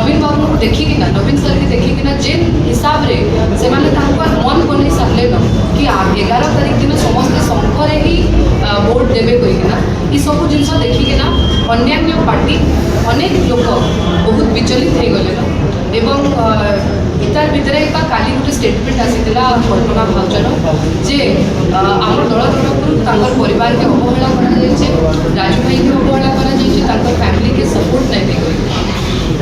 नवीन बाबू को देखिकिना नवीन सर के देखिकिना जेन हिसाब रे से माने तांकर मन बनै सारले न कि 11 तारिख दिन समस्त संघरे ही वोट देवे कहिकिना ई सब जिनस देखिकिना अन्य पार्टी अनेक लोक बहुत विचलित हो गले न एवं इतार भितर एक काली गोटे स्टेटमेंट आसीला कल्पना भाउजर जे आम दल तरफ परिवार के अवहेला कर राजू भाई के अवहेला कर फैमिली के सपोर्ट नहीं दे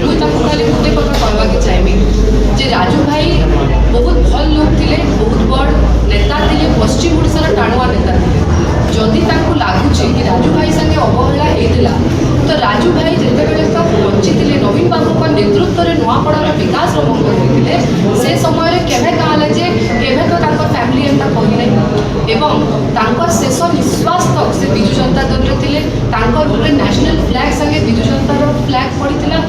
मुझे खाली गोटे कथा कहवाके चाहिए जे राजू भाई बहुत भल लोग थे बहुत बड़ नेता थे पश्चिम ओडिशार टाणुआ नेता थे जदि लगुच कि राजू भाई संगे अवहेला होता तो राजू भाई जितेबाला तक बंची नवीन बाबू नेतृत्व में नुआपड़ार विकास मंगल होते से समय केवे कहले जे केवे तो फैमिली एंता कही एवं शेष निश्वास तक से विजु जनता दल थे गोटे नेशनल फ्लैग संगे विजु जनता फ्लैग पड़ता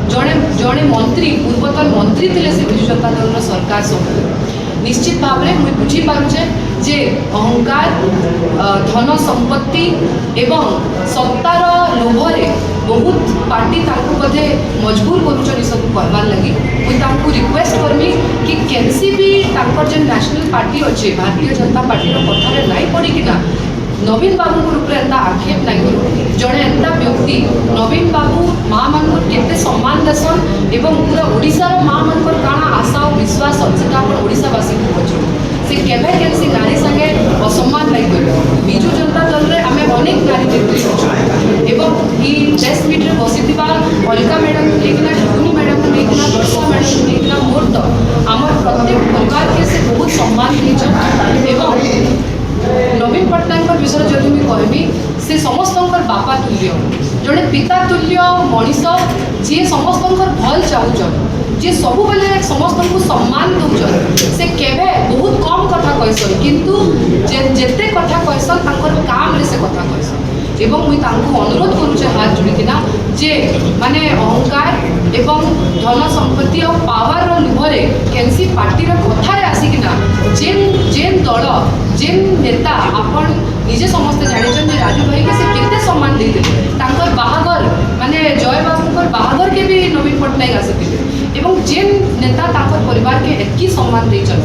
जड़े जड़े मंत्री पूर्वतन मंत्री थे से विजु जनता दल सरकार समय निश्चित भाव में मुझे बुझीपारे जे अहंकार धन संपत्ति एवं सत्तार लोभरे बहुत पार्टी बोधे मजबूर कर सब करवार लगी मुझे रिक्वेस्ट करमी कि केनसी भी जो नेशनल पार्टी अच्छे भारतीय जनता पार्टी कथार नहीं पड़िकिना नवीन बाबू ऊपर एंता आक्षेप नहीं जड़े एंता व्यक्ति नवीन बाबू माँ मान के सम्मान देसन एवं पूरा ओडिशार माँ मान काଣା आशा और विश्वास से ओडिशावासी को पचर से केवे केनसी नारी संगे असम्मान नहीं कर विजु जनता दल में आम अनेक नारी नेत्री एवं ये प्रेस मीट में बसी अलका मैडम को लेकिन टुकुनी मैडम को लेकिन वर्षा मैडम को लेकिन मोर तो आम प्रत्येक परिवार के से बहुत सम्मान एवं नवीन पट्टनायक विषय जदि मुझे कहबी से समस्त बापा तुल्य जड़े पिता तुल्य मनीष जी समस्त भल चाहून जी सब बेले समस्त को सम्मान दौन से केवे बहुत कम कथा कहसन किंतु जेते कथा कहसन काम रे से कथा कहसन एवं मुझे अनुरोध करुचे हाथ जोड़िकिना जे माने अहंकार एवं धन संपत्ति और पावर लुभरे केनसी पार्टी कथार आसिकिना जेन जेन दल जेन नेता आपण निजे समस्ते जानी राजू भाई के से केते सम्मान देते बाहागर माने जय बाबू बाहागर के भी नवीन पट्टनायक आसी एवं जेन नेता परिवार के एतकी सम्मान देछन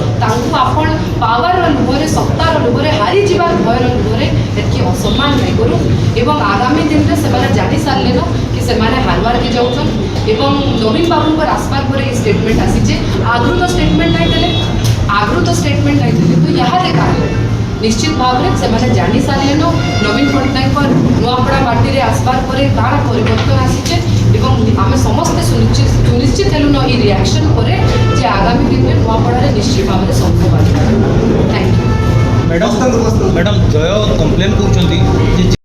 आपण पावर लुभरे सत्तार लुभरे हारी जीवार भयर लुभरे एतकी असम्मान नहीं करूँ एवं आगामी दिन में से जानी सारे न कि से हारवार के जाऊन एवं नवीन बाबू आसपार पर स्टेटमेंट आसीचे आगु तो स्टेटमेंट नहीं देले आगु तो स्टेटमेंट नहीं देले तो यहाँ देखा निश्चित भाव में से जानी सारे न नवीन पट्टनायक नुआपड़ा पार्टी रे आसपार पर काण परिवर्तन आसीचे एवं आम समस्ते सुनिश्चित हेलु न रिएक्शन पर जे आगामी दिन में नुआपड़ा निश्चित भाव में संभव थैंक यू मैडम जय कंप्लेन कर